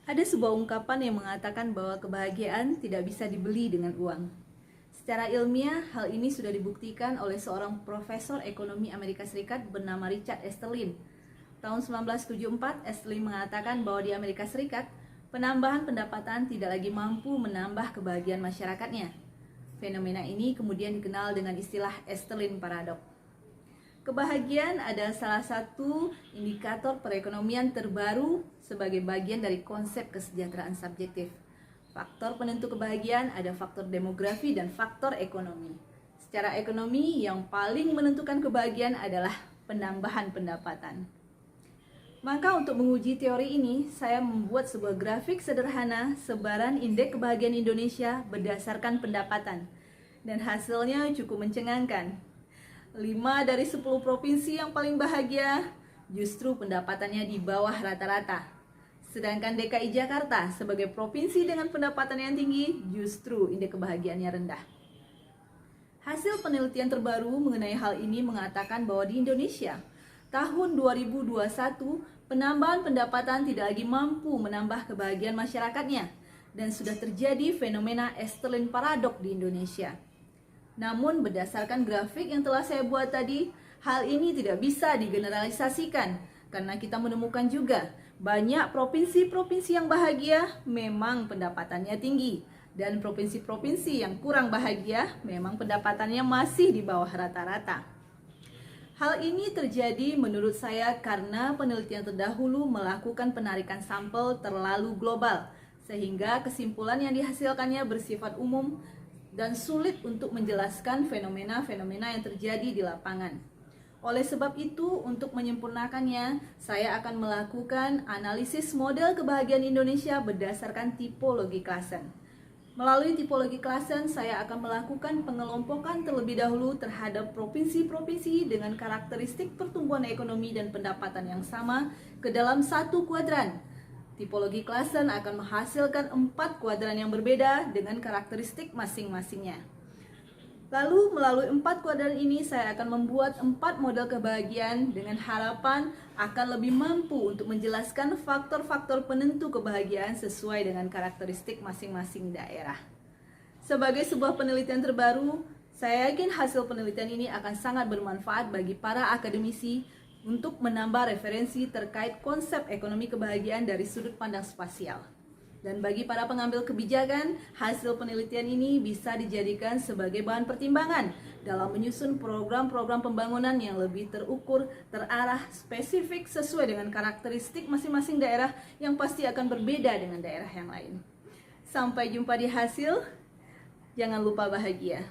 Ada sebuah ungkapan yang mengatakan bahwa kebahagiaan tidak bisa dibeli dengan uang. Secara ilmiah, hal ini sudah dibuktikan oleh seorang profesor ekonomi Amerika Serikat bernama Richard Esterlin. Tahun 1974, Esterlin mengatakan bahwa di Amerika Serikat, penambahan pendapatan tidak lagi mampu menambah kebahagiaan masyarakatnya. Fenomena ini kemudian dikenal dengan istilah Esterlin Paradox. Kebahagiaan adalah salah satu indikator perekonomian terbaru sebagai bagian dari konsep kesejahteraan subjektif. Faktor penentu kebahagiaan ada faktor demografi dan faktor ekonomi. Secara ekonomi, yang paling menentukan kebahagiaan adalah penambahan pendapatan. Maka untuk menguji teori ini, saya membuat sebuah grafik sederhana sebaran indeks kebahagiaan Indonesia berdasarkan pendapatan. Dan hasilnya cukup mencengangkan. 5 dari 10 provinsi yang paling bahagia justru pendapatannya di bawah rata-rata. Sedangkan DKI Jakarta sebagai provinsi dengan pendapatan yang tinggi justru indeks kebahagiaannya rendah. Hasil penelitian terbaru mengenai hal ini mengatakan bahwa di Indonesia, tahun 2021 penambahan pendapatan tidak lagi mampu menambah kebahagiaan masyarakatnya dan sudah terjadi fenomena Esterlin Paradox di Indonesia. Namun berdasarkan grafik yang telah saya buat tadi, hal ini tidak bisa digeneralisasikan karena kita menemukan juga banyak provinsi-provinsi yang bahagia memang pendapatannya tinggi dan provinsi-provinsi yang kurang bahagia memang pendapatannya masih di bawah rata-rata. Hal ini terjadi menurut saya karena penelitian terdahulu melakukan penarikan sampel terlalu global sehingga kesimpulan yang dihasilkannya bersifat umum dan sulit untuk menjelaskan fenomena-fenomena yang terjadi di lapangan. Oleh sebab itu, untuk menyempurnakannya, saya akan melakukan analisis model kebahagiaan Indonesia berdasarkan tipologi klasen. Melalui tipologi klasen, saya akan melakukan pengelompokan terlebih dahulu terhadap provinsi-provinsi dengan karakteristik pertumbuhan ekonomi dan pendapatan yang sama ke dalam satu kuadran. Tipologi klasen akan menghasilkan 4 kuadran yang berbeda dengan karakteristik masing-masingnya. Lalu melalui 4 kuadran ini saya akan membuat 4 model kebahagiaan dengan harapan akan lebih mampu untuk menjelaskan faktor-faktor penentu kebahagiaan sesuai dengan karakteristik masing-masing daerah. Sebagai sebuah penelitian terbaru, saya yakin hasil penelitian ini akan sangat bermanfaat bagi para akademisi untuk menambah referensi terkait konsep ekonomi kebahagiaan dari sudut pandang spasial. Dan bagi para pengambil kebijakan, hasil penelitian ini bisa dijadikan sebagai bahan pertimbangan dalam menyusun program-program pembangunan yang lebih terukur, terarah, spesifik sesuai dengan karakteristik masing-masing daerah yang pasti akan berbeda dengan daerah yang lain. Sampai jumpa di hasil, jangan lupa bahagia.